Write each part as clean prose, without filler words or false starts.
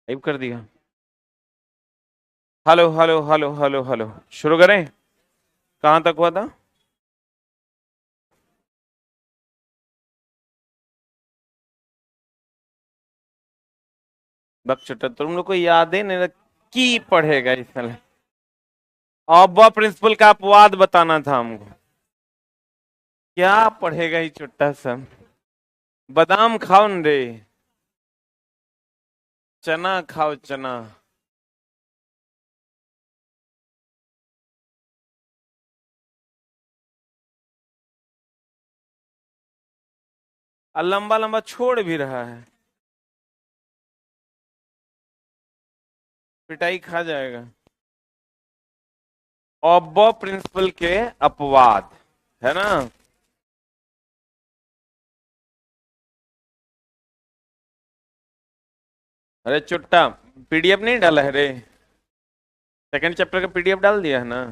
Type कर दिया। Hello hello hello hello hello, शुरू करें। कहाँ तक हुआ था? बकचोदा तुम लोग को याद है नहीं? की पढ़ेगा इस साल? ऑब्बा प्रिंसिपल का अपवाद बताना था हमको। क्या पढ़ेगा ये छोटा सा? बादाम खाओ न रे। चना खाओ चना। और लंबा लंबा छोड़ भी रहा है। पिटाई खा जाएगा। ऑब्बा प्रिंसिपल के अपवाद, है ना? अरे चुट्टा, पीडीएफ नहीं डाला है रे? सेकंड चैप्टर का पीडीएफ डाल दिया है ना?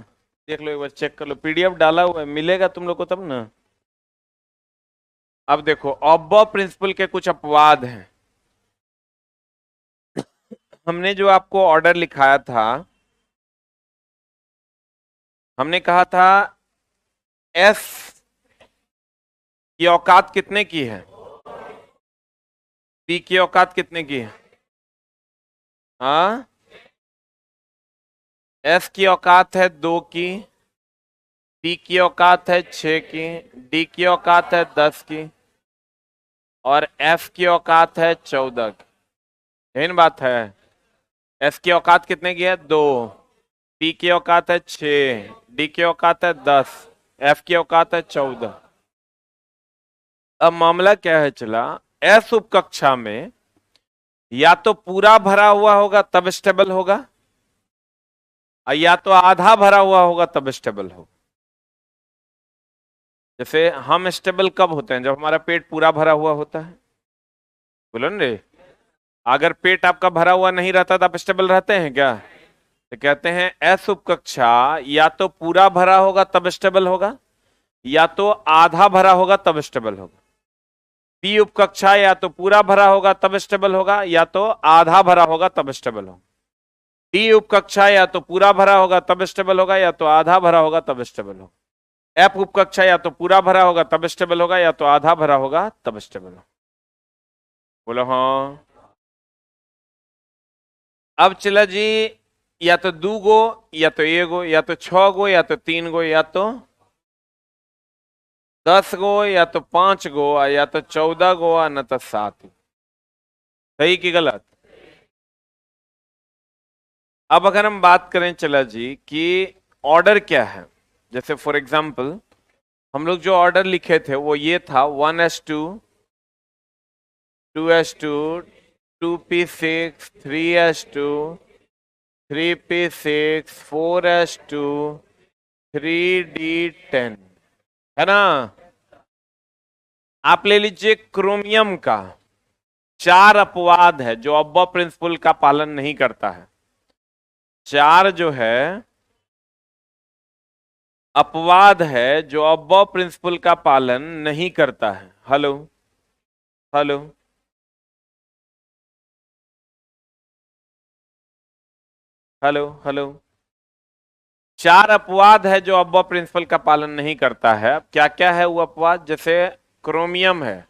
देख लो एक बार, चेक कर लो, पीडीएफ डाला हुआ है, मिलेगा तुम लोग को तब ना। अब देखो, ऑब्बा प्रिंसिपल के कुछ अपवाद हैं। हमने जो आपको ऑर्डर लिखाया था, हमने कहा था एस की औकात कितने की है, पी की औकात कितने की है? हाँ, एस की औकात है 2 की, पी की औकात है 6 की, डी की औकात है 10 की, और एफ की औकात है 14 की। यही बात है। एस की औकात कितने की है? 2। पी की औकात है 6, डी की औकात है 10, एफ की औकात है 14। अब मामला क्या है चला, एस उपकक्षा में या तो पूरा भरा हुआ होगा तब स्टेबल होगा, और या तो आधा भरा हुआ होगा तब स्टेबल होगा। जैसे हम स्टेबल कब होते हैं? जब हमारा पेट पूरा भरा हुआ होता है। बोलो न रे। अगर पेट आपका भरा हुआ नहीं रहता तो आप स्टेबल रहते हैं क्या? तो कहते हैं एस उपकक्षा या तो पूरा भरा होगा तब स्टेबल होगा, या तो आधा भरा होगा तब स्टेबल होगा। पी उपकक्षा या तो पूरा भरा होगा तब स्टेबल होगा, या तो आधा भरा होगा तब स्टेबल होगा। डी उपकक्षा या तो पूरा भरा होगा तब स्टेबल होगा, या तो आधा भरा होगा तब स्टेबल होगा। एफ उपकक्षा या तो पूरा भरा होगा तब स्टेबल होगा, या तो आधा भरा होगा तब स्टेबल होगा। बोलो हाँ। अब चला जी, या तो 2 गो, या तो 1 गो, या तो 6 गो, या तो 3 गो, या तो 10 गो, या तो 5 गो, या तो 14 गो, न तो 7 गो। सही की गलत? अब अगर हम बात करें चला जी कि ऑर्डर क्या है, जैसे फॉर एग्जाम्पल हम लोग जो ऑर्डर लिखे थे वो ये था 1s2, 2s2, 2p6, 3s2, 3p6, 4s2, 3d10, है ना? आप ले लीजिए क्रोमियम का 4 अपवाद है जो ऑब्बा प्रिंसिपल का पालन नहीं करता है। 4 जो है अपवाद है जो ऑब्बा प्रिंसिपल का पालन नहीं करता है। Hello hello hello hello. 4 अपवाद है जो ऑब्बा प्रिंसिपल का पालन नहीं करता है। अब क्या क्या है वो अपवाद? जैसे क्रोमियम है,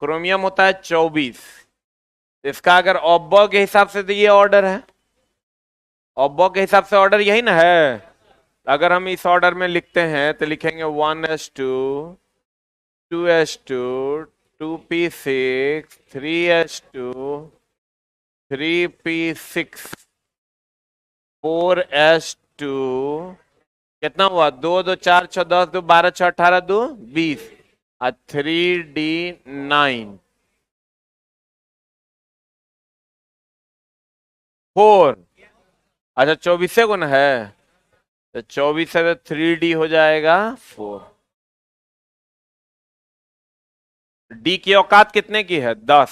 क्रोमियम होता है 24। इसका अगर ऑब्बा के हिसाब से तो ये ऑर्डर है, ऑब्बो के हिसाब से ऑर्डर यही ना है। अगर हम इस ऑर्डर में लिखते हैं तो लिखेंगे 1s2, 2s2, 2p6, 3s2, 3p6, 4s2। कितना हुआ? 2 2 4 6 10 2 12 6 18 2 20, और 3d9 4। अच्छा 24 से गुना है, तो 24 से 3d हो जाएगा 4। डी की औकात कितने की है? 10।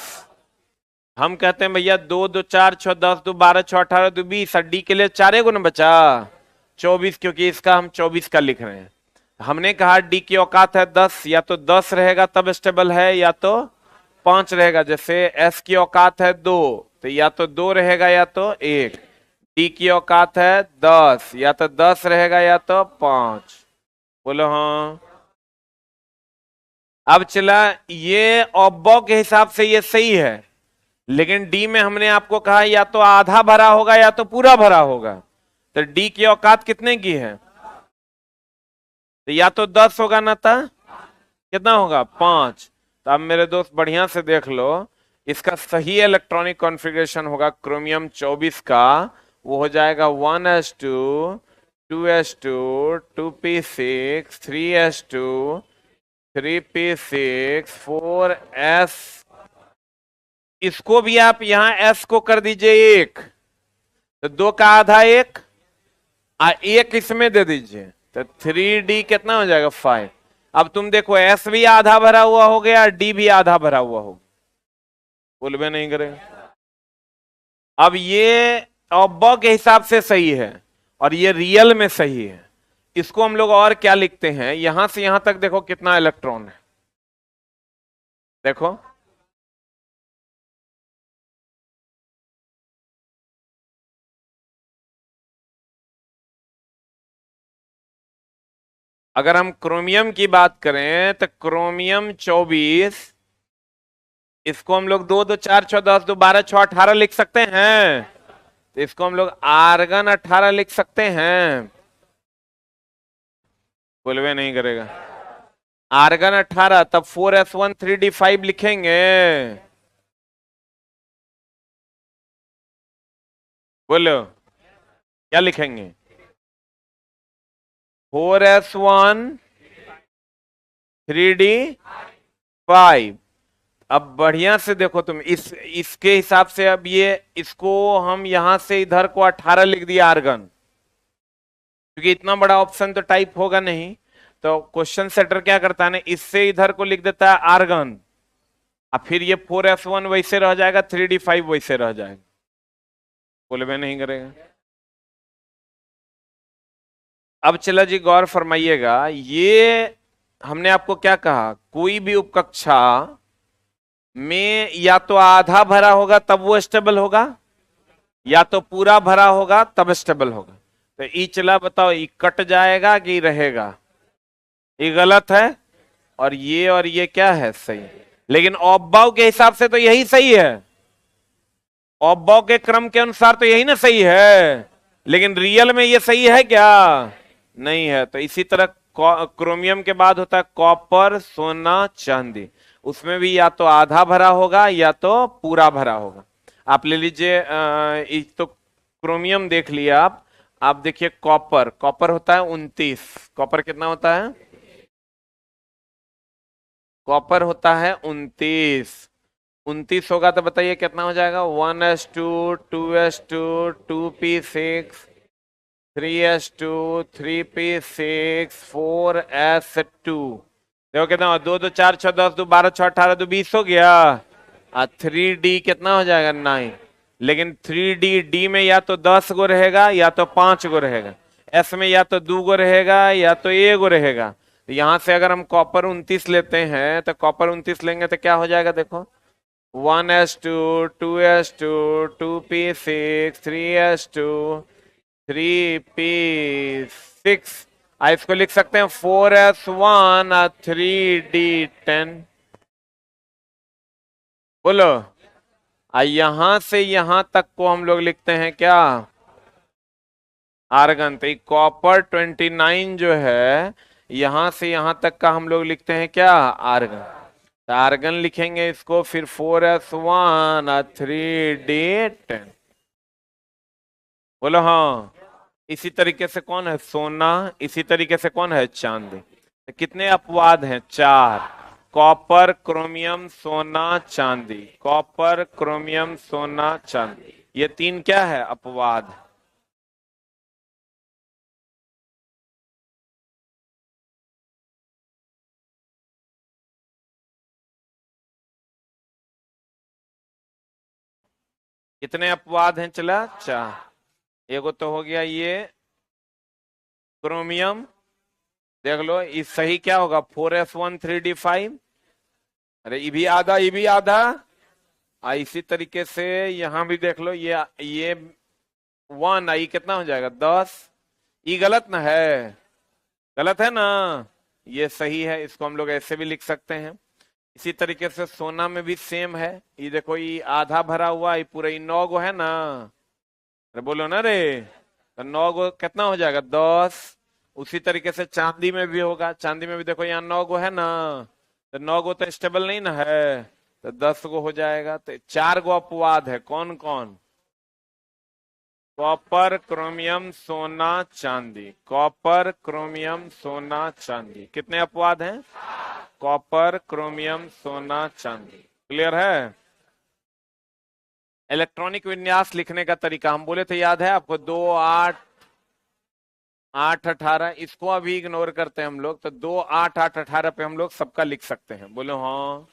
हम कहते हैं भैया 2 2 4 6 10 2 12 6 18 2 20, डी के लिए 4 गुना बचा 24, क्योंकि इसका हम 24 का लिख रहे हैं। हमने कहा डी की औकात है 10, या तो 10 रहेगा तब स्टेबल है, या तो 5 रहेगा। जैसे एस की औकात है 2, तो या तो 2 रहेगा या तो 1। डी की औकात है 10, या तो 10 रहेगा या तो 5। बोलो हाँ। अब चला, ये ऑब्बो के हिसाब से ये सही है, लेकिन डी में हमने आपको कहा या तो आधा भरा होगा या तो पूरा भरा होगा। तो डी की औकात कितने की है? तो या तो 10 होगा ना, था कितना होगा 5। तो अब मेरे दोस्त बढ़िया से देख लो, इसका सही इलेक्ट्रॉनिक कॉन्फ़िगरेशन होगा क्रोमियम 24 का, वो हो जाएगा 1s2 2s2 2p6 3s2 3p6 4s। इसको भी आप यहां s को कर दीजिए 1, तो 2 का आधा 1, 1 इसमें दे दीजिए, तो 3d कितना हो जाएगा 5। अब तुम देखो s भी आधा भरा हुआ हो गया, d भी आधा भरा हुआ हो गया, बोलबे नहीं करेगा। अब ये ऑब्बो के हिसाब से सही है और ये रियल में सही है। इसको हम लोग और क्या लिखते हैं, यहां से यहां तक देखो कितना इलेक्ट्रॉन है, देखो अगर हम क्रोमियम की बात करें तो क्रोमियम 24, इसको हम लोग 2 2 4 6 10 2 12 6 18 लिख सकते हैं। तो इसको हम लोग आर्गन 18 लिख सकते हैं, बोलवे नहीं करेगा। आर्गन 18, तब 4s1 3d5 लिखेंगे, बोलो क्या लिखेंगे? 4s1 3d5। अब बढ़िया से देखो तुम, इसके हिसाब से अब ये इसको हम यहां से इधर को 18 लिख दिया आर्गन, क्योंकि इतना बड़ा ऑप्शन तो टाइप होगा नहीं। तो क्वेश्चन सेटर क्या करता है ना, इससे इधर को लिख देता है आर्गन, और फिर ये 4s1 वैसे रह जाएगा, 3d5 वैसे रह जाएगा, बोले नहीं करेगा। अब चला जी, गौर फरमाइएगा, ये हमने आपको क्या कहा, कोई भी उपकक्षा में या तो आधा भरा होगा तब वो स्टेबल होगा, या तो पूरा भरा होगा तब स्टेबल होगा। तो ई चला बताओ, ई कट जाएगा कि रहेगा? ये गलत है, और ये क्या है सही। लेकिन ऑब्बाउ के हिसाब से तो यही सही है, ऑब्बाउ के क्रम के अनुसार तो यही ना सही है, लेकिन रियल में ये सही है क्या? नहीं है। तो इसी तरह क्रोमियम के बाद होता है कॉपर, सोना, चांदी, उसमें भी या तो आधा भरा होगा या तो पूरा भरा होगा। आप ले लीजिए, तो क्रोमियम देख लिया आप देखिए कॉपर, कॉपर होता है 29, कॉपर कितना होता है? कॉपर होता है 29, 29 होगा तो बताइए कितना हो जाएगा? 1s2 2s2 2p6 3s2 3p6 4s2। देखो कितना हो, 2 2 4 6 10 2 12 6 18 2 20 हो गया। 3d कितना हो जाएगा? 9। लेकिन 3d डी में या तो 10 गो रहेगा या तो 5 गो रहेगा, एस में या तो 2 गो रहेगा या तो 1 गो रहेगा। तो यहां से अगर हम कॉपर 29 लेते हैं तो कॉपर 29 लेंगे तो क्या हो जाएगा? देखो 1s2 2s2 2p6 3s2 3p6, इसको लिख सकते हैं 4s1 3d10। बोलो, यहां से यहां तक को हम लोग लिखते हैं क्या? आर्गन। तो कॉपर 29 जो है, यहां से यहां तक का हम लोग लिखते हैं क्या? आर्गन। तो आर्गन लिखेंगे इसको, फिर 4s1 3d10। बोलो हाँ। इसी तरीके से कौन है? सोना। इसी तरीके से कौन है? चांदी। तो कितने अपवाद हैं? 4। कॉपर, क्रोमियम, सोना, चांदी, कॉपर, क्रोमियम, सोना, चांदी, ये 3 क्या है? अपवाद। कितने अपवाद हैं? चला 4। एगो तो हो गया ये क्रोमियम, देख लो इस सही क्या होगा? 4s1 3d5। अरे ये भी आधा, ये भी आधा, इसी तरीके से यहां भी देख लो, ये 1 आई कितना हो जाएगा 10। ई गलत ना है, गलत है ना, ये सही है, इसको हम लोग ऐसे भी लिख सकते हैं। इसी तरीके से सोना में भी सेम है, ये देखो ये आधा भरा हुआ, ये पूरा ये 9 गो है ना, अरे बोलो ना रे, तो 9 गो कितना हो जाएगा 10। उसी तरीके से चांदी में भी होगा, चांदी में भी देखो यहाँ 9 गो है ना, तो 9 गो तो स्टेबल नहीं ना है, तो 10 गो हो जाएगा। तो 4 गो अपवाद है, कौन कौन? कॉपर, क्रोमियम, सोना, चांदी। कॉपर, क्रोमियम, सोना, चांदी, कितने अपवाद हैं? कॉपर, क्रोमियम, सोना, चांदी। क्लियर है? इलेक्ट्रॉनिक विन्यास लिखने का तरीका हम बोले थे, याद है आपको? 2 8 8 18, इसको अभी इग्नोर करते हैं हम लोग, तो 2 8 8 18 पे हम लोग सबका लिख सकते हैं, बोलो हाँ।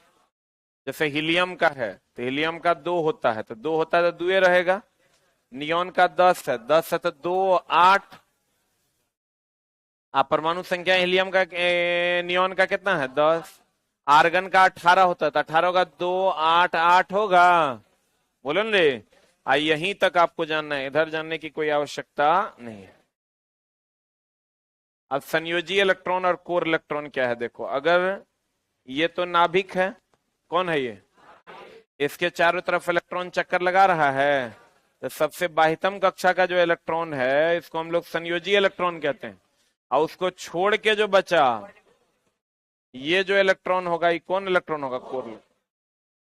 जैसे हीलियम का है तो हीलियम का 2 होता है, तो 2 होता है तो 2 रहेगा। नियोन का 10 है, 10 है तो 2 8। परमाणु संख्या हीलियम का नियोन का कितना है 10। आर्गन का 18 होता है, तो 18 होगा 2 8 8 होगा, बोलो ना रे। यहीं तक आपको जानना है, इधर जानने की कोई आवश्यकता नहीं है। अब संयोजी इलेक्ट्रॉन और कोर इलेक्ट्रॉन क्या है देखो, अगर ये तो नाभिक है, कौन है ये? इसके चारों तरफ इलेक्ट्रॉन चक्कर लगा रहा है, तो सबसे बाह्यतम कक्षा का जो इलेक्ट्रॉन है इसको हम लोग संयोजी इलेक्ट्रॉन कहते हैं। और उसको छोड़ के जो बचा, ये जो इलेक्ट्रॉन होगा, ये कौन इलेक्ट्रॉन होगा? कोर।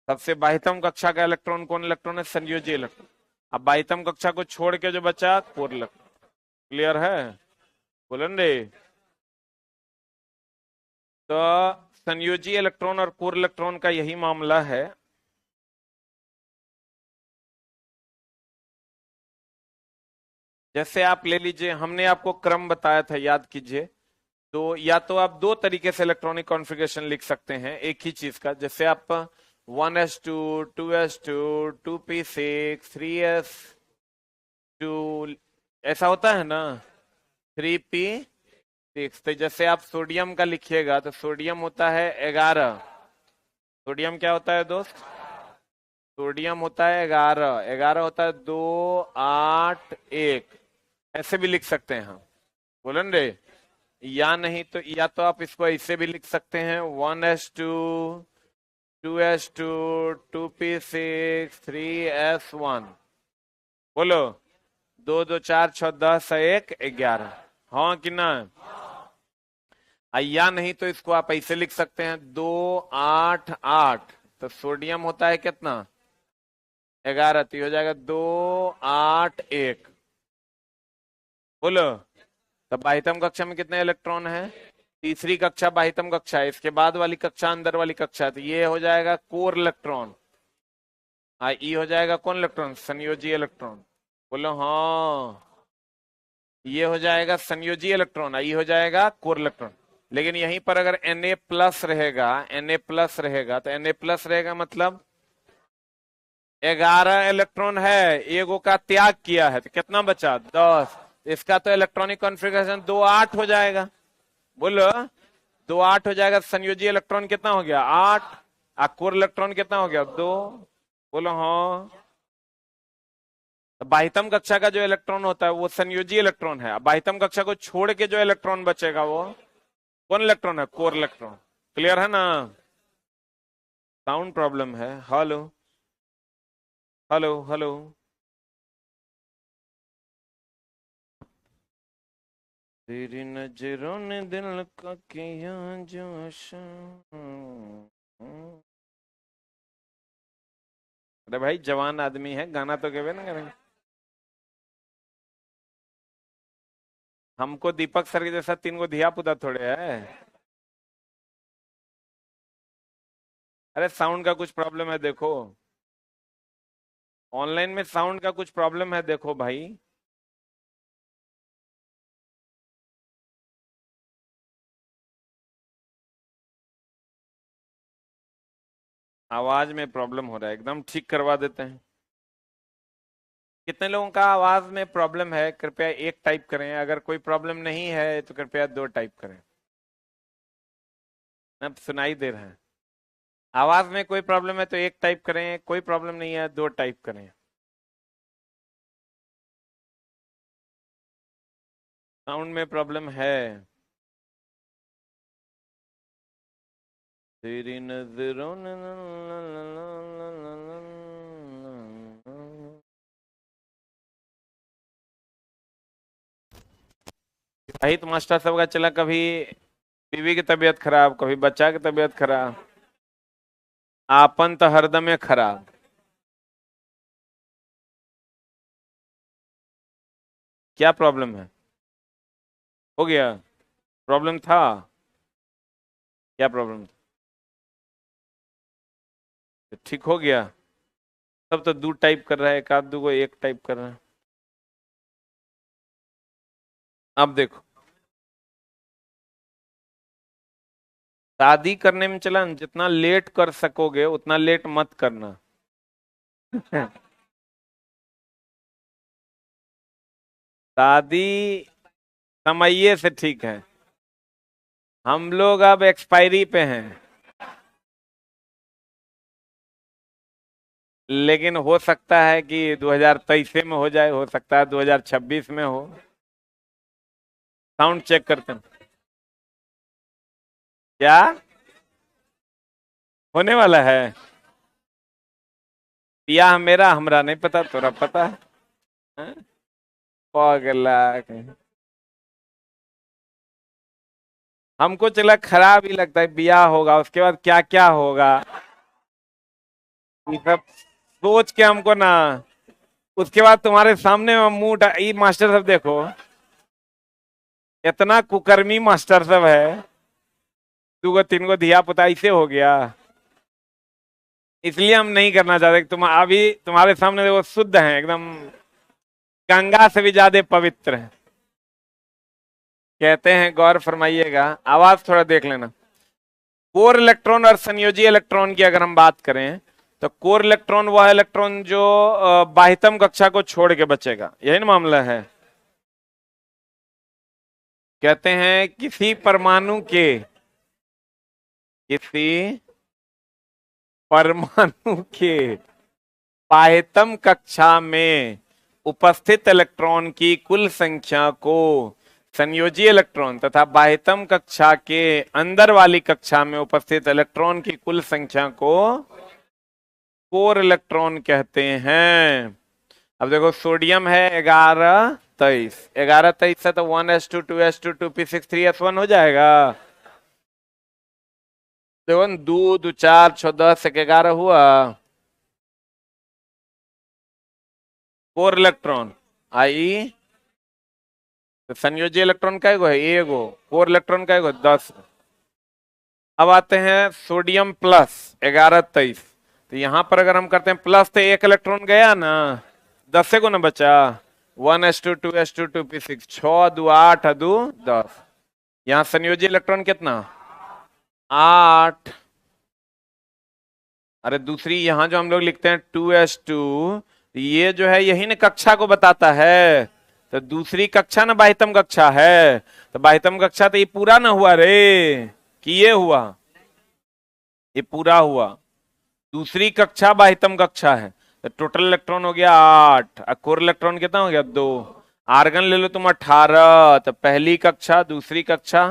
सबसे बाह्यतम कक्षा का इलेक्ट्रॉन कौन इलेक्ट्रॉन है? संयोजी इलेक्ट्रॉन। अब बाह्यतम कक्षा को छोड़ के जो बचा, कोर इलेक्ट्रॉन। क्लियर है? बोलन रे। तो संयोजी इलेक्ट्रॉन और कोर इलेक्ट्रॉन का यही मामला है। जैसे आप ले लीजिए, हमने आपको क्रम बताया था, याद कीजिए। तो या तो आप 2 तरीके से इलेक्ट्रॉनिक कॉन्फ़िगरेशन लिख सकते हैं एक ही चीज का, जैसे आप 1s2 2s2 2p6 3s2, ऐसा होता है ना, 3p6। तो जैसे आप सोडियम का लिखिएगा तो सोडियम होता है 11। सोडियम क्या होता है दोस्त? सोडियम होता है 11, 11 होता है 2 8 1, ऐसे भी लिख सकते हैं हम, बोलन रे। या नहीं तो, या तो आप इसको ऐसे भी लिख सकते हैं 1s2 2s2 2p6 3s1, बोलो 2 2 4 6 10 1 11, हाँ कि ना? या नहीं तो इसको आप ऐसे लिख सकते हैं 2 8 8, तो सोडियम होता है कितना? 11, तो हो जाएगा 2 8 1, बोलो। तो बाह्यतम कक्षा में कितने इलेक्ट्रॉन है? तीसरी कक्षा बाह्यतम कक्षा है, इसके बाद वाली कक्षा अंदर वाली कक्षा है, तो ये हो जाएगा कोर इलेक्ट्रॉन। ई हो जाएगा कौन इलेक्ट्रॉन? संयोजी इलेक्ट्रॉन, बोलो हाँ। ये हो जाएगा संयोजी इलेक्ट्रॉन, ई हो जाएगा कोर इलेक्ट्रॉन। लेकिन यहीं पर अगर Na प्लस रहेगा, Na प्लस रहेगा, तो Na प्लस रहेगा मतलब 11 इलेक्ट्रॉन है, एगो का त्याग किया है, तो कितना बचा? 10। इसका तो इलेक्ट्रॉनिक कॉन्फ़िगरेशन 2 8 हो जाएगा, बोलो 2 8 हो जाएगा। संयोजी इलेक्ट्रॉन कितना हो गया? 8। कोर इलेक्ट्रॉन कितना हो गया? 2, बोलो हाँ। बाह्यतम कक्षा का जो इलेक्ट्रॉन होता है वो संयोजी इलेक्ट्रॉन है, बाह्यतम कक्षा को छोड़ के जो इलेक्ट्रॉन बचेगा वो कौन इलेक्ट्रॉन है? Core electron. क्लियर है ना? साउंड प्रॉब्लम है? Hello hello hello. तेरी नजरों ने दिल का किया जो अरे भाई जवान आदमी है, गाना तो गेबे ना करेंगे। हमको दीपक सर के जैसा 3 गो धिया पुता थोड़े है। अरे साउंड का कुछ प्रॉब्लम है देखो, ऑनलाइन में साउंड का कुछ प्रॉब्लम है देखो भाई। आवाज में प्रॉब्लम हो रहा है, एकदम ठीक करवा देते हैं। कितने लोगों का आवाज में प्रॉब्लम है? कृपया 1 टाइप करें, अगर कोई प्रॉब्लम नहीं है तो कृपया 2 टाइप करें। अब सुनाई दे रहा है? आवाज में कोई प्रॉब्लम है तो एक टाइप करें, कोई प्रॉब्लम नहीं है दो टाइप करें। साउंड में प्रॉब्लम है। तेरी नजरों ने वही तो मास्टर साहब का चला, कभी बीवी की तबीयत खराब, कभी बच्चा की तबीयत खराब, आपन तो हरदम है खराब। क्या प्रॉब्लम है? हो गया? प्रॉब्लम था? क्या प्रॉब्लम था? तो ठीक हो गया? सब तो दो टाइप कर रहा है, एक आध दो को एक टाइप कर रहा है। अब देखो, शादी करने में चला न, जितना लेट कर सकोगे उतना लेट मत करना। शादी समये से ठीक है। हम लोग अब एक्सपायरी पे हैं। लेकिन हो सकता है कि 2023 में हो जाए, हो सकता है 2026 में हो। साउंड चेक करते हैं। क्या होने वाला है? ब्याह मेरा हमरा नहीं पता, तोरा पता है? हैं? पागला कहीं। हमको चला खराब ही लगता है, ब्याह होगा उसके बाद क्या क्या होगा, ये सब सोच के हमको ना। उसके बाद तुम्हारे सामने में ये मास्टर साहब देखो, इतना कुकर्मी मास्टर साहब है। दू गो तीन गो धिया पुता ऐसे हो गया। इसलिए हम नहीं करना चाहते कि तुम अभी तुम्हारे सामने वो शुद्ध हैं एकदम, गंगा से भी ज्यादा पवित्र है। कहते हैं, गौर फरमाइएगा, आवाज थोड़ा देख लेना। कोर इलेक्ट्रॉन और संयोजी इलेक्ट्रॉन की अगर हम बात करें, तो कोर इलेक्ट्रॉन वह इलेक्ट्रॉन जो बाह्यतम कक्षा को छोड़ के बचेगा, यही ना मामला है। कहते हैं किसी परमाणु के बाह्यतम कक्षा में उपस्थित इलेक्ट्रॉन की कुल संख्या को संयोजी इलेक्ट्रॉन तथा बाह्यतम कक्षा के अंदर वाली कक्षा में उपस्थित इलेक्ट्रॉन की कुल संख्या को कोर इलेक्ट्रॉन कहते हैं। अब देखो, सोडियम है 11 23, 11 23 से तो 1s2 2s2 2p6 3s1 हो जाएगा। देखो न, 2 2 4 6 10 11 हुआ। कोर इलेक्ट्रॉन आई, तो संयोजी इलेक्ट्रॉन का एगो है एगो, कोर इलेक्ट्रॉन का एगो 10। अब आते हैं सोडियम प्लस 11 23, तो यहां पर अगर हम करते हैं प्लस तो एक इलेक्ट्रॉन गया ना, 10 को ना बचा। 1s2 2s2 2p6, 6 2 8 2 10। यहाँ संयोजी इलेक्ट्रॉन कितना? 8। अरे दूसरी यहां जो हम लोग लिखते हैं 2s2, ये जो है यही ना कक्षा को बताता है। तो दूसरी कक्षा ना बाह्यतम कक्षा है, तो बाह्यतम कक्षा तो ये पूरा ना हुआ रे, कि ये हुआ, ये पूरा हुआ। दूसरी कक्षा बाह्यतम कक्षा है, तो टोटल इलेक्ट्रॉन हो गया 8, और कोर इलेक्ट्रॉन कितना हो गया 2। आर्गन ले लो तुम 18, तो पहली कक्षा, दूसरी कक्षा,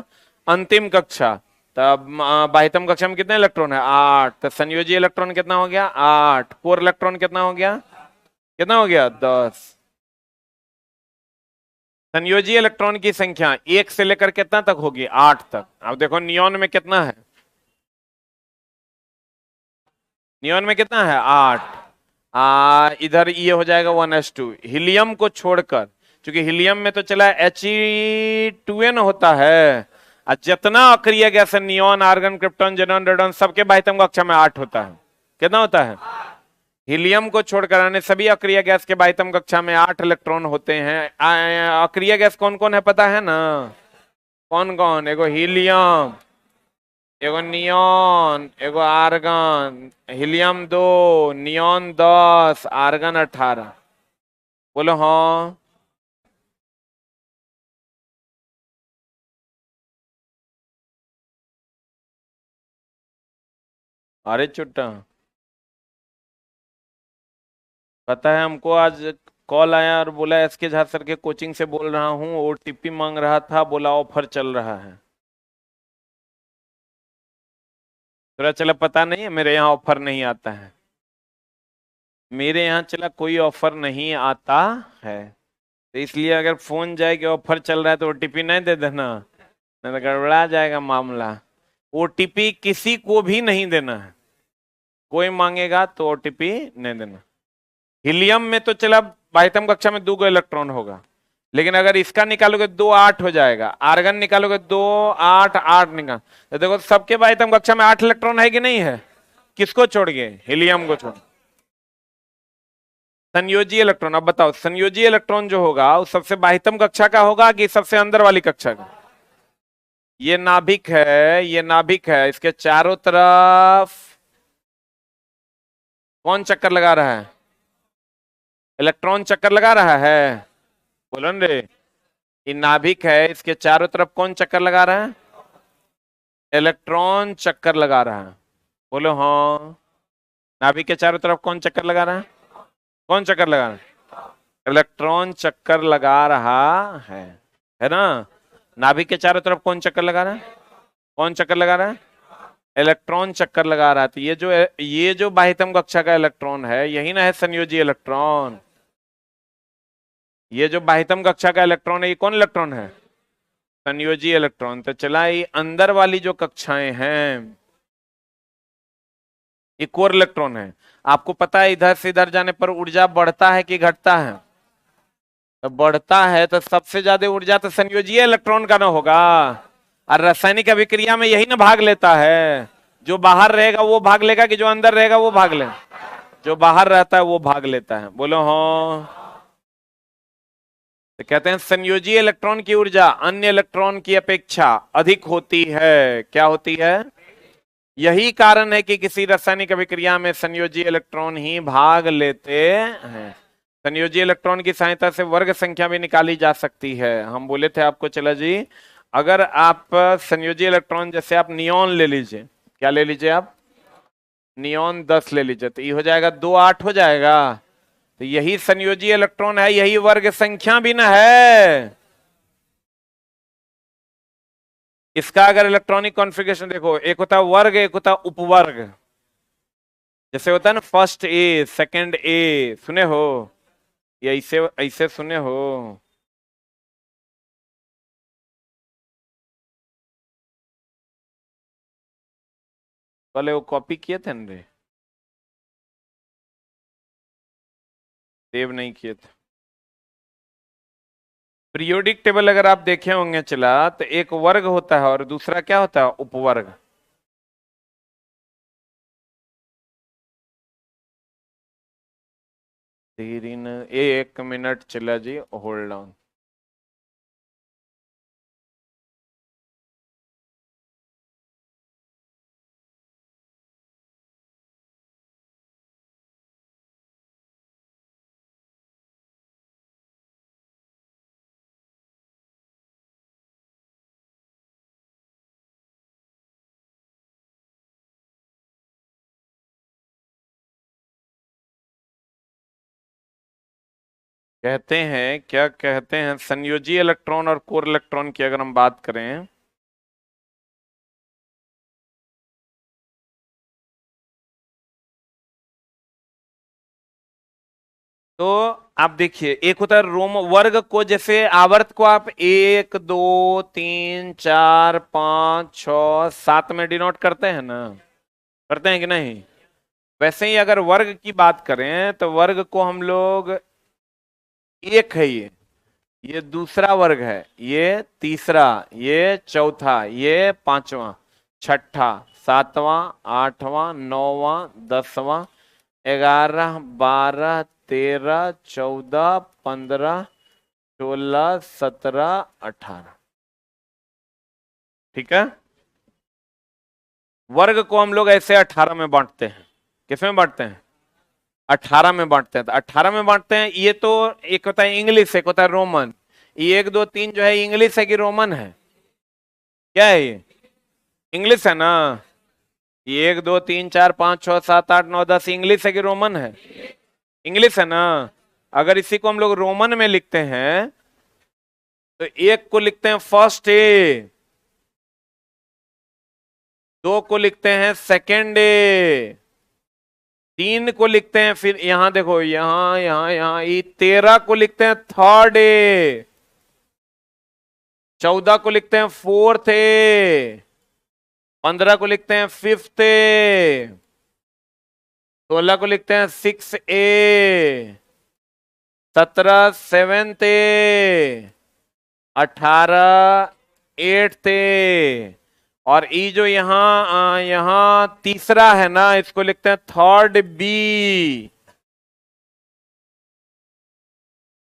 अंतिम कक्षा। तब बाह्यतम कक्षा में कितने इलेक्ट्रॉन है? 8। तो संयोजी इलेक्ट्रॉन कितना हो गया? 8। कोर इलेक्ट्रॉन कितना हो गया? कितना हो गया? 10। संयोजी इलेक्ट्रॉन की संख्या एक से लेकर कितना तक होगी? 8 तक। अब देखो नियोन में कितना है, नियोन में कितना है? 8। इधर ये हो जाएगा 1s2, हीलियम को छोड़कर, क्योंकि हीलियम में तो चला He2n होता है। और जितना अक्रिय गैस है, neon, argon, krypton, xenon, radon, सबके बाह्यतम कक्षा में 8 होता है। कितना होता है? हीलियम को छोड़कर अन्य सभी अक्रिय गैस के बाह्यतम कक्षा में 8 इलेक्ट्रॉन होते हैं। अक्रिय गैस कौन कौन है पता है ना? कौन कौन? एगो हीलियम, एगो नियोन, एगो आर्गन। Helium 2, neon 10, argon 18। बोलो हाँ। अरे चुट्टा, पता है हमको आज कॉल आया और बोला एसके झा सर के कोचिंग से बोल रहा हूँ, ओटीपी मांग रहा था, बोला ऑफर चल रहा है। थोड़ा चला पता नहीं है, मेरे यहाँ ऑफर नहीं आता है। मेरे यहाँ चला कोई ऑफर नहीं आता है, तो इसलिए अगर फोन जाए कि ऑफर चल रहा है तो ओटीपी नहीं दे देना, नहीं तो गड़बड़ा जाएगा मामला। ओटीपी किसी को भी नहीं देना है, कोई मांगेगा तो ओटीपी नहीं देना। हीलियम में तो चला बाह्यतम कक्षा में 2 इलेक्ट्रॉन होगा, लेकिन अगर इसका निकालोगे 2 8 हो जाएगा। आर्गन निकालोगे 2 8 8 निकाल, तो देखो सबके बाह्यतम कक्षा में 8 इलेक्ट्रॉन है कि नहीं है? किसको छोड़ के? हीलियम को छोड़। संयोजी इलेक्ट्रॉन, अब बताओ संयोजी इलेक्ट्रॉन जो होगा वो सबसे बाह्यतम कक्षा का होगा कि सबसे अंदर वाली कक्षा का? ये नाभिक है, ये नाभिक है, इसके चारों तरफ कौन चक्कर लगा रहा है? इलेक्ट्रॉन चक्कर लगा रहा है। बोलो न रे, ये नाभिक है, इसके चारों तरफ कौन चक्कर लगा रहा है? इलेक्ट्रॉन चक्कर लगा रहा है। बोलो हाँ। नाभिक के चारों तरफ कौन चक्कर लगा रहा है? कौन चक्कर लगा रहा है? इलेक्ट्रॉन चक्कर लगा रहा है ना? नाभिक के चारों तरफ कौन चक्कर लगा रहा है? कौन चक्कर लगा रहा है? इलेक्ट्रॉन चक्कर लगा रहा है। तो ये जो बाह्यतम कक्षा का इलेक्ट्रॉन है, यही ना है संयोजी इलेक्ट्रॉन। ये जो बाह्यतम कक्षा का इलेक्ट्रॉन है, ये कौन इलेक्ट्रॉन है? संयोजी इलेक्ट्रॉन। तो चला ये अंदर वाली जो कक्षाएं हैं, ये कोर इलेक्ट्रॉन है। आपको पता है इधर से इधर जाने पर ऊर्जा बढ़ता है कि घटता है? तो बढ़ता है, तो सबसे ज्यादा ऊर्जा तो संयोजीय इलेक्ट्रॉन का ना होगा। और रासायनिक अभिक्रिया में यही ना भाग लेता है। जो बाहर रहेगा वो भाग लेगा कि जो अंदर रहेगा वो भाग लेगा? जो बाहर रहता है वो भाग लेता है। बोलो हाँ। तो कहते हैं संयोजी इलेक्ट्रॉन की ऊर्जा अन्य इलेक्ट्रॉन की अपेक्षा अधिक होती है। क्या होती है? यही कारण है कि किसी रासायनिक अभिक्रिया में संयोजी इलेक्ट्रॉन ही भाग लेते हैं। संयोजी इलेक्ट्रॉन की सहायता से वर्ग संख्या भी निकाली जा सकती है। हम बोले थे आपको, चला जी, अगर आप संयोजी इलेक्ट्रॉन, जैसे आप नियॉन ले लीजिए, क्या ले लीजिए आप? नियॉन 10 ले लीजिए, तो ये हो जाएगा 2 8 हो जाएगा। तो यही संयोजी इलेक्ट्रॉन है, यही वर्ग संख्या भी ना है। इसका अगर इलेक्ट्रॉनिक कॉन्फ़िगरेशन देखो, एक होता है वर्ग, एक होता है उपवर्ग। जैसे होता है ना फर्स्ट ए सेकंड ए, सुने हो? ये ऐसे ऐसे सुने हो? पहले वो कॉपी किए थे ना रे? सेव नहीं किए थे। पीरियोडिक टेबल अगर आप देखे होंगे चला, तो एक वर्ग होता है और दूसरा क्या होता है? उपवर्ग। एक मिनट चला जी, होल्ड ऑन। कहते हैं, क्या कहते हैं, संयोजी इलेक्ट्रॉन और कोर इलेक्ट्रॉन की अगर हम बात करें, तो आप देखिए, एक होता है रोम वर्ग को, जैसे आवर्त को आप 1 2 3 4 5 6 7 में डिनोट करते हैं ना? करते हैं कि नहीं? वैसे ही अगर वर्ग की बात करें, तो वर्ग को हम लोग, एक है ये दूसरा वर्ग है, ये तीसरा, ये चौथा, ये पांचवा, छठा, सातवां, आठवां, नौवां, 10वां, 11 12 13 14 15 16 17 18। ठीक है? वर्ग को हम लोग ऐसे 18 में बांटते हैं। किसमें बांटते हैं? 18 में बांटते हैं। तो 18 में बांटते हैं, ये तो एक होता है इंग्लिश, एक होता है रोमन। ये 1 2 3 जो है इंग्लिश है कि रोमन है? क्या है ये? इंग्लिश है ना? 1 2 3 4 5 6 7 8 9 10 इंग्लिश है कि रोमन है? इंग्लिश है ना। अगर इसी को हम लोग रोमन में लिखते हैं तो एक को लिखते हैं फर्स्ट ए, दो को लिखते हैं सेकेंड ए, तीन को लिखते हैं, फिर यहां देखो यहां यहां यहां ई, 13 को लिखते हैं थर्ड ए, 14 को लिखते हैं फोर्थ ए, 15 को लिखते हैं फिफ्थ ए, 16 को लिखते हैं six A, 17 seventh A, 18 eighth A, और ई जो यहां तीसरा है ना, इसको लिखते हैं थर्ड बी,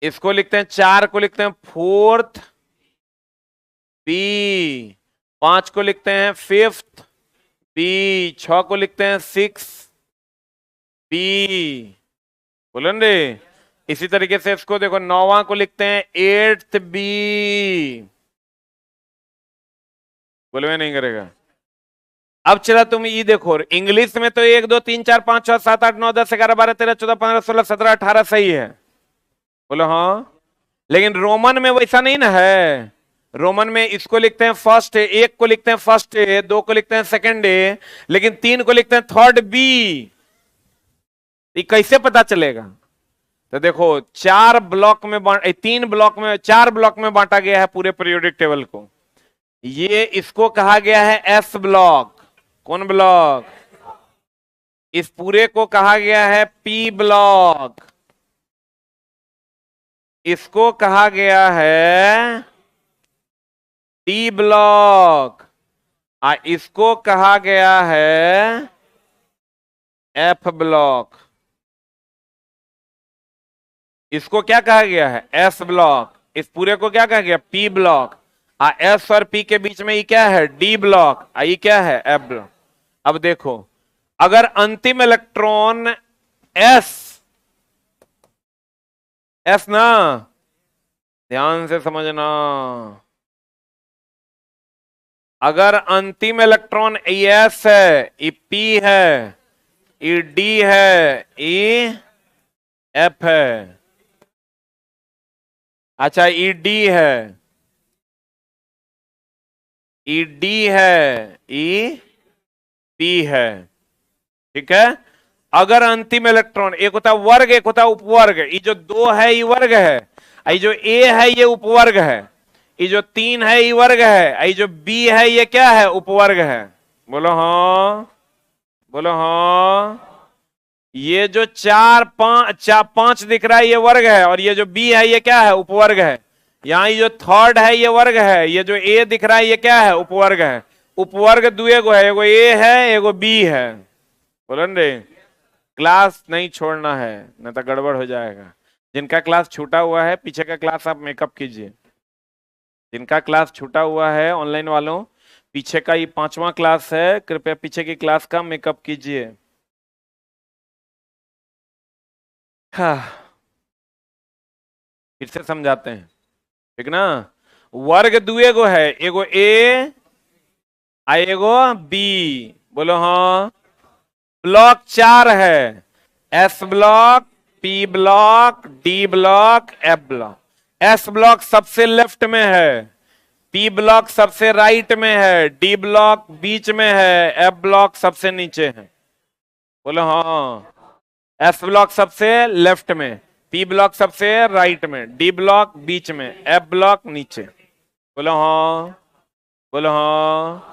इसको लिखते हैं, 4 को लिखते हैं फोर्थ बी, 5 को लिखते हैं फिफ्थ बी, 6 को लिखते हैं सिक्स बी। बोलो रे। इसी तरीके से इसको देखो, 9वां को लिखते हैं एट्थ बी। बोलो नहीं करेगा। अब चला तुम ये देखो, इंग्लिश में तो 1 2 3 4 5 6 7 8 9 10 11 12 13 14 15 16 17 18 सही है। बोलो हाँ। लेकिन रोमन में वैसा नहीं ना है। रोमन में इसको लिखते हैं फर्स्ट ए, एक को लिखते हैं फर्स्ट ए, दो को लिखते हैं सेकंड ए, लेकिन तीन को लिखते हैं थर्ड बी। ये कैसे पता चलेगा? तो देखो, चार ब्लॉक में तीन ब्लॉक में, चार ब्लॉक में बांटा गया है पूरे पीरियोडिक टेबल को। ये इसको कहा गया है एस ब्लॉक। कौन ब्लॉक? इस पूरे को कहा गया है पी ब्लॉक। इसको कहा गया है डी ब्लॉक। इसको कहा गया है एफ ब्लॉक। इसको क्या कहा गया है? S block. इस पूरे को क्या कहा गया? P block. एस और पी के बीच में ये क्या है? D block. ये क्या है? F block. अब देखो, अगर अंतिम इलेक्ट्रॉन एस ना, ध्यान से समझना, अगर अंतिम इलेक्ट्रॉन एस है, ई पी है, ई डी है, ई एफ है, अच्छा ई डी है, ई डी है, ई पी है, ठीक है। अगर अंतिम इलेक्ट्रॉन, एक होता है वर्ग, एक होता है उपवर्ग। ये जो दो है ये वर्ग है, ये जो ए है ये उपवर्ग है, ये जो तीन है ये वर्ग है, ये जो बी है ये क्या है? उपवर्ग है। बोलो हाँ, बोलो हाँ। ये जो पांच दिख रहा है ये वर्ग है, और ये जो बी है ये क्या है? उपवर्ग है। यहाँ ये जो थर्ड है ये वर्ग है, ये जो ए दिख रहा है ये क्या है? उपवर्ग है। उपवर्ग दुए को है, एगो ए है एगो बी है। बोलो रे। क्लास नहीं छोड़ना है, नहीं तो गड़बड़ हो जाएगा। जिनका क्लास छूटा हुआ है पीछे का क्लास आप मेकअप कीजिए। जिनका क्लास छूटा हुआ है ऑनलाइन वालों, पीछे का ये 5वां क्लास है, कृपया पीछे की क्लास का मेकअप कीजिए। हाँ, फिर से समझाते हैं, ठीक ना। वर्ग दुए गो है, एगो ए एगो बी। बोलो हाँ। ब्लॉक 4 है, S block, P block, D block, F block. S block सबसे लेफ्ट में है, पी ब्लॉक सबसे राइट में है, डी ब्लॉक बीच में है, एफ ब्लॉक सबसे नीचे है। बोलो हाँ। एस ब्लॉक सबसे लेफ्ट में, पी ब्लॉक सबसे राइट में, डी ब्लॉक बीच में, एफ ब्लॉक नीचे। बोलो हाँ, बोलो हाँ।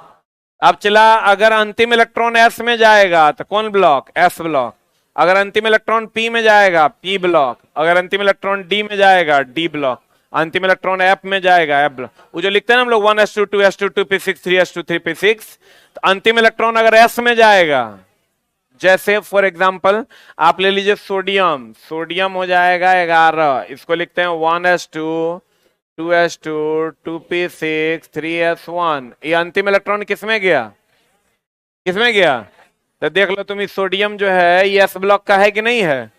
अब चला, अगर अंतिम इलेक्ट्रॉन एस में जाएगा तो कौन ब्लॉक? S block. अगर अंतिम इलेक्ट्रॉन पी में जाएगा, पी ब्लॉक। अगर अंतिम इलेक्ट्रॉन डी में जाएगा, डी ब्लॉक। अंतिम इलेक्ट्रॉन एफ में जाएगा, एफ ब्लॉक। वो जो लिखते हैं ना हम लोग 1s2 2s2 2p6 3s2 3p6, तो अंतिम इलेक्ट्रॉन अगर एस में जाएगा, जैसे फॉर एग्जांपल आप ले लीजिए सोडियम, सोडियम हो जाएगा 11, इसको लिखते हैं 1s2 2s2 2p6 3s1। ये अंतिम इलेक्ट्रॉन किसमें गया? किसमें गया? तो देख लो तुम, इस सोडियम जो है ये एस ब्लॉक का है कि नहीं है?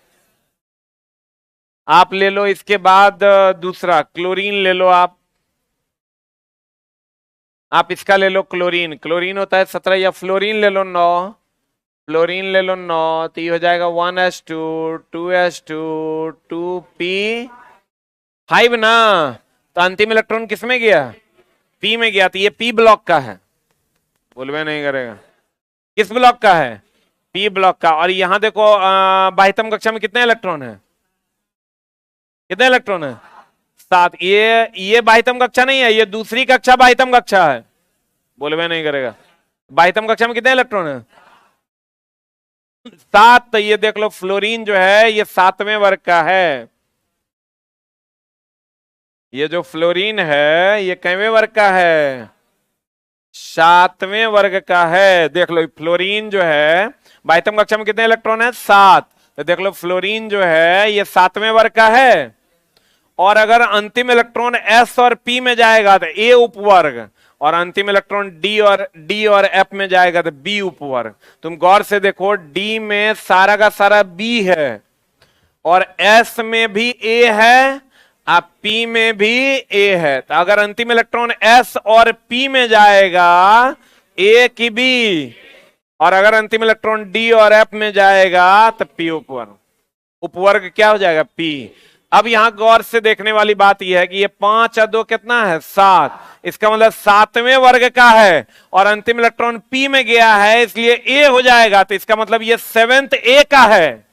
आप ले लो। इसके बाद दूसरा क्लोरीन ले लो आप। आप इसका ले लो क्लोरीन, क्लोरीन होता है 17, या फ्लोरीन ले लो 9, फ्लोरीन ले लो 9, तो ये हो जाएगा 1s2 2s2 2p5 ना। तो अंतिम इलेक्ट्रॉन किस में गया? पी में गया, तो ये पी ब्लॉक का है, बोलवे नहीं करेगा। किस ब्लॉक का है? पी ब्लॉक का। और यहां देखो बाह्यतम कक्षा में कितने इलेक्ट्रॉन है? कितने इलेक्ट्रॉन है? 7। ये बाह्यतम कक्षा नहीं है, ये दूसरी कक्षा बाह्यतम कक्षा है, बोलवे नहीं करेगा। बाह्यतम कक्षा में कितने इलेक्ट्रॉन है? 7। तो ये देख लो फ्लोरीन जो है ये 7वें वर्ग का है। ये जो फ्लोरीन है ये कितने वर्ग का है? 7वें वर्ग का है। देख लो फ्लोरीन जो है बाह्यतम कक्षा में कितने इलेक्ट्रॉन है? 7। तो देख लो फ्लोरीन जो है ये 7वें वर्ग का है। और अगर अंतिम इलेक्ट्रॉन एस और पी में जाएगा तो ए उपवर्ग, और अंतिम इलेक्ट्रॉन डी और एफ में जाएगा तो बी उपवर्ग। तुम गौर से देखो, डी में सारा का सारा बी है, और एस में भी ए है, अब पी में भी ए है। तो अगर अंतिम इलेक्ट्रॉन एस और पी में जाएगा ए की बी, और अगर अंतिम इलेक्ट्रॉन डी और एफ में जाएगा तो पी उपवर्ग। उपवर्ग क्या हो जाएगा? पी। अब यहां गौर से देखने वाली बात यह है कि ये 5 और 2 कितना है? 7। इसका मतलब 7वें वर्ग का है, और अंतिम इलेक्ट्रॉन पी में गया है इसलिए ए हो जाएगा। तो इसका मतलब ये 7th ए का है।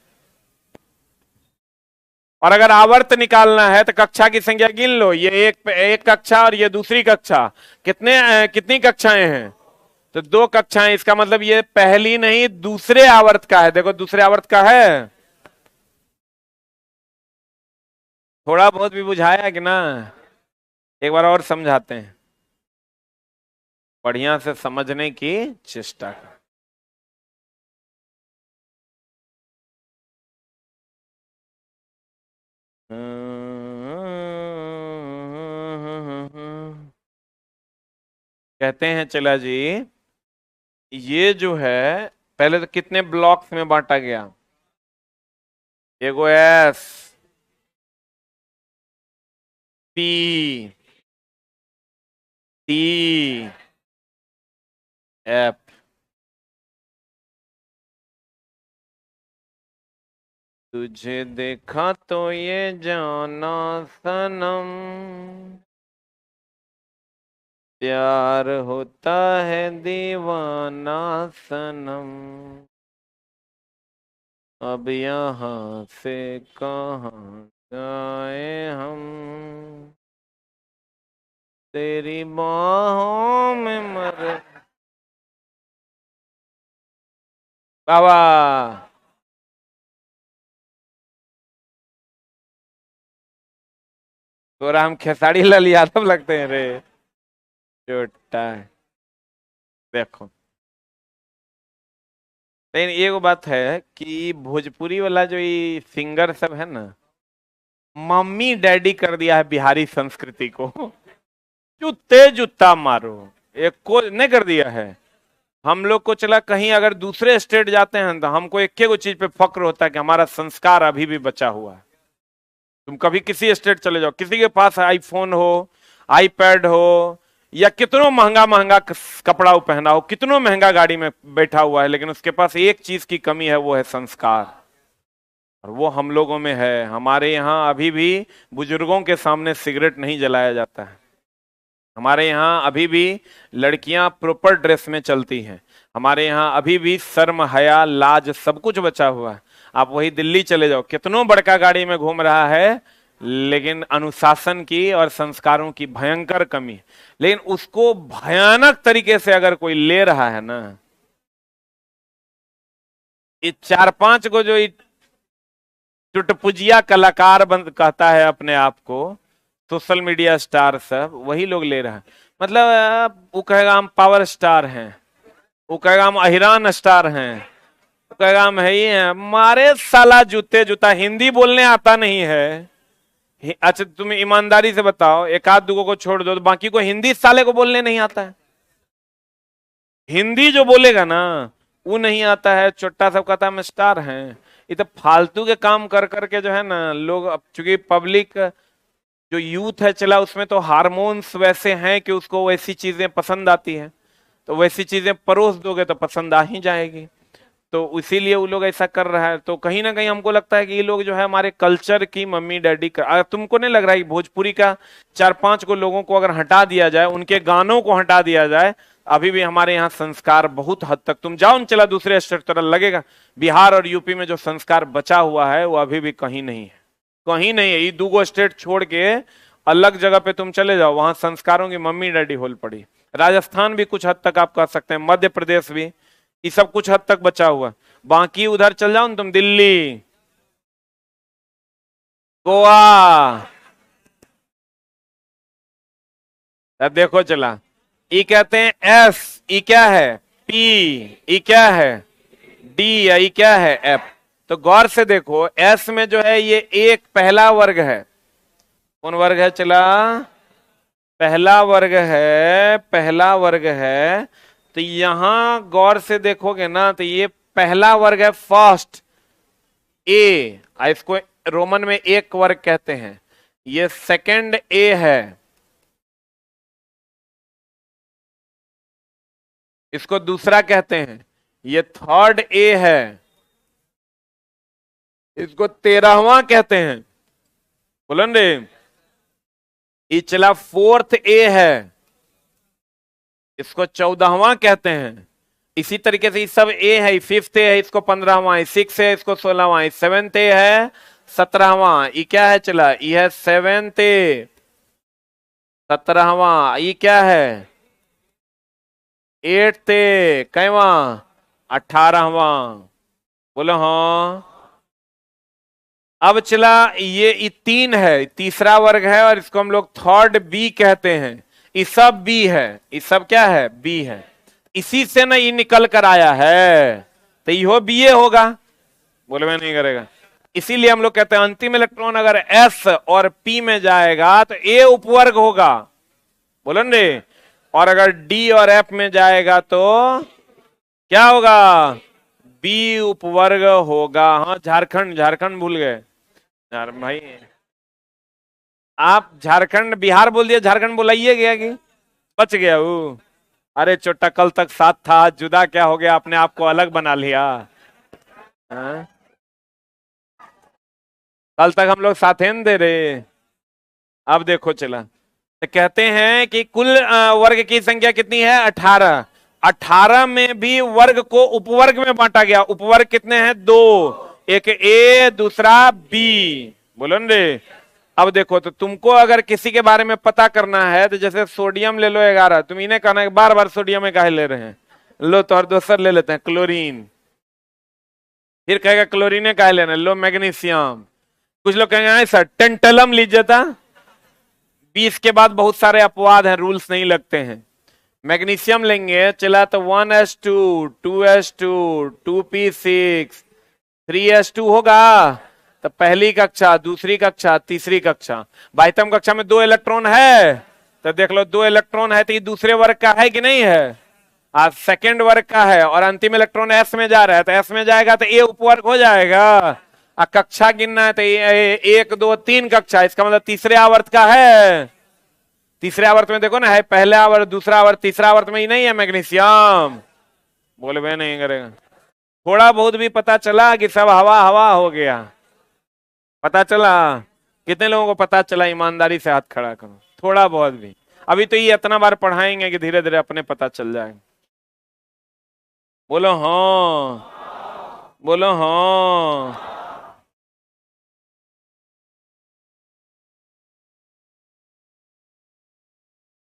और अगर आवर्त निकालना है तो कक्षा की संख्या गिन लो, ये एक कक्षा और ये दूसरी कक्षा, कितनी कक्षाएं हैं? तो 2 कक्षाएं। इसका मतलब ये पहली नहीं दूसरे आवर्त का है। देखो दूसरे आवर्त का है। थोड़ा बहुत भी बुझाया कि ना? एक बार और समझाते हैं, बढ़िया से समझने की चेष्टा कर। कहते हैं चला जी, ये जो है पहले तो कितने ब्लॉक्स में बांटा गया? एगो एस, पी, टी, एफ। तुझे देखा तो ये जाना सनम, प्यार होता है दीवाना सनम, अब यहाँ से कहाँ जाए हम, तेरी बाहों में मर। बाबा तो हम खेसारी लाल यादव लगते हैं रे, छोटा है। देखो लेकिन एक बात है कि भोजपुरी वाला जो ये सिंगर सब है ना, मम्मी डैडी कर दिया है बिहारी संस्कृति को। जूते जूता मारो, एक को नहीं कर दिया है। हम लोग को चला कहीं अगर दूसरे स्टेट जाते हैं तो हमको एक ही चीज पे फक्र होता है कि हमारा संस्कार अभी भी बचा हुआ है। तुम कभी किसी स्टेट चले जाओ, किसी के पास आईफोन हो, आईपैड हो, या कितनों महंगा महंगा कपड़ा पहना हो, कितनों महंगा गाड़ी में बैठा हुआ है, लेकिन उसके पास एक चीज की कमी है, वो है संस्कार। और वो हम लोगों में है। हमारे यहाँ अभी भी बुजुर्गों के सामने सिगरेट नहीं जलाया जाता है। हमारे यहाँ अभी भी लड़कियां प्रॉपर ड्रेस में चलती हैं। हमारे यहाँ अभी भी शर्म हया लाज सब कुछ बचा हुआ है। आप वही दिल्ली चले जाओ, कितनों बड़का गाड़ी में घूम रहा है, लेकिन अनुशासन की और संस्कारों की भयंकर कमी। लेकिन उसको भयानक तरीके से अगर कोई ले रहा है ना, ये 4-5 को जो चुटपुजिया कलाकार बंद कहता है अपने आप को, सोशल मीडिया स्टार सब, वही लोग ले रहा है। मतलब वो कहेगा हम पावर स्टार हैं, वो कहेगा हम अहिरान स्टार हैं, वो कहेगा हम है ही हैं। मारे साला जूते जूता, हिंदी बोलने आता नहीं है। अच्छा तुम ईमानदारी से बताओ, एक आध दुगो को छोड़ दो तो बाकी को हिंदी साले को बोलने नहीं आता है। हिंदी जो बोलेगा ना वो नहीं आता है। छोटा सब कहता है हम स्टार हैं। ये तो फालतू के काम कर करके जो है ना लोग, अब चूंकि पब्लिक जो यूथ है चला, उसमें तो हार्मोन्स वैसे हैं कि उसको वैसी चीजें पसंद आती हैं, तो वैसी चीजें परोस दोगे तो पसंद आ ही जाएगी। तो इसीलिए वो लोग ऐसा कर रहा है। तो कहीं ना कहीं हमको लगता है कि ये लोग जो है हमारे कल्चर की मम्मी डैडी का, तुमको नहीं लग रहा है भोजपुरी का 4-5 को लोगों को अगर हटा दिया जाए, उनके गानों को हटा दिया जाए, अभी भी हमारे यहाँ संस्कार बहुत हद तक, तुम जाओ न चला दूसरे स्टेट तरह लगेगा बिहार और यूपी में जो संस्कार बचा हुआ है वो अभी भी कहीं नहीं है, कहीं नहीं है। ये 2 स्टेट छोड़ के अलग जगह पे तुम चले जाओ, वहां संस्कारों की मम्मी डैडी होल पड़ी। राजस्थान भी कुछ हद तक आप कह सकते हैं, मध्य प्रदेश भी, ये सब कुछ हद तक बचा हुआ। बाकी उधर चल जाओ ना तुम, दिल्ली, गोवा, अब देखो चला, ई कहते हैं एस, ई क्या है पी, ई क्या है डी, या ई क्या है एफ। तो गौर से देखो, एस में जो है ये एक पहला वर्ग है। कौन वर्ग है चला? पहला वर्ग है, पहला वर्ग है। तो यहां गौर से देखोगे ना तो ये पहला वर्ग है, फर्स्ट ए, इसको रोमन में एक वर्ग कहते हैं। ये सेकंड ए है, इसको दूसरा कहते हैं। ये थर्ड ए है, इसको 13वां कहते हैं। बोलन रे, ये चला फोर्थ ए है, इसको 14वां कहते हैं। इसी तरीके से ये सब ए है, फिफ्थ ए है, इसको 15वां, सिक्स है, इसको 16वां, सेवेंथ ए है, 17वां। ये क्या है चला? ये है सेवेंथ ए, 17वां। ये क्या है? एट्थ ए, कैवा? 18वां। बोलो हाँ। अब चला, ये 3 है, तीसरा वर्ग है, और इसको हम लोग थर्ड बी कहते हैं। ये सब बी है, ये सब क्या है? बी है। इसी से ना ये निकल कर आया है, तो ये बी ए होगा। बोले मैं नहीं करेगा। इसीलिए हम लोग कहते हैं अंतिम इलेक्ट्रॉन अगर एस और पी में जाएगा तो ए उपवर्ग होगा। बोलो रे। और अगर डी और एफ में जाएगा तो क्या होगा? बी उपवर्ग होगा। हाँ, झारखंड, झारखंड भूल गए यार भाई, आप झारखंड, बिहार बोल दिया, झारखंड बुलाइए गया कि बच गया वो। अरे छोटा, कल तक साथ था, जुदा क्या हो गया? अपने आप को अलग बना लिया। हाँ? कल तक हम लोग साथे न दे रहे, अब देखो चला। तो कहते हैं कि कुल वर्ग की संख्या कितनी है? 18। 18 में भी वर्ग को उपवर्ग में बांटा गया। उपवर्ग कितने हैं? 2, एक ए, दूसरा बी। बोलो न रे। अब देखो, तो तुमको अगर किसी के बारे में पता करना है तो जैसे सोडियम ले लो 11, तुम इन्हें कहना है बार बार सोडियम में काहे ले रहे हैं, लो तो और दूसर ले लेते हैं क्लोरीन। फिर कहेगा क्लोरीन काहे लेना, लो मैग्नीशियम। कुछ लोग कहेंगे ऐसा टेंटलम लीजिए था। 20 के बाद बहुत सारे अपवाद हैं, रूल्स नहीं लगते हैं। मैग्नीशियम लेंगे चला तो 1s2, 2s2, 2p6, 3s2 होगा। तो पहली कक्षा, दूसरी कक्षा, तीसरी कक्षा, बाह्यतम कक्षा में 2 इलेक्ट्रॉन है, तो देख लो 2 इलेक्ट्रॉन है तो ये दूसरे वर्ग का है कि नहीं है? आज सेकेंड वर्ग का है, और अंतिम इलेक्ट्रॉन एस में जा रहा है, तो एस में जाएगा तो ए उपवर्ग हो जाएगा। कक्षा गिनना है तो 1, 2, 3 कक्षा, इसका मतलब तीसरे आवर्त का है। तीसरे आवर्त में देखो ना, है पहले आवर्त, दूसरा आवर्त, तीसरा आवर्त में ही नहीं है मैग्नीशियम। बोले वे नहीं करेगा। थोड़ा बहुत भी पता चला कि सब हवा हवा हो गया? पता चला? कितने लोगों को पता चला? ईमानदारी से हाथ खड़ा करो। थोड़ा बहुत भी। अभी तो ये इतना बार पढ़ाएंगे कि धीरे धीरे अपने पता चल जाएगा। बोलो हाँ, बोलो हाँ।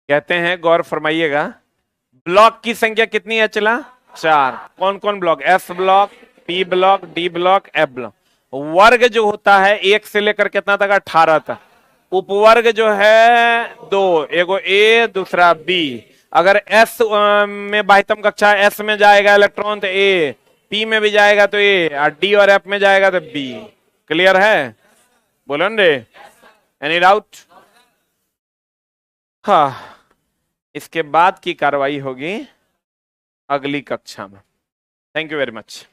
कहते हैं, गौर फरमाइएगा, ब्लॉक की संख्या कितनी है चला? 4। कौन कौन block? S block, P block, D block, F block. वर्ग जो होता है 1 से लेकर कितना तक? 18 तक। उपवर्ग जो है 2, एगो ए, दूसरा बी। अगर एस में बाह्यतम कक्षा एस में जाएगा इलेक्ट्रॉन तो ए, पी में भी जाएगा तो ए, और डी और एफ में जाएगा तो बी। क्लियर है? बोलो न रे। Any doubt? हाँ, इसके बाद की कार्रवाई होगी अगली कक्षा में। Thank you very much.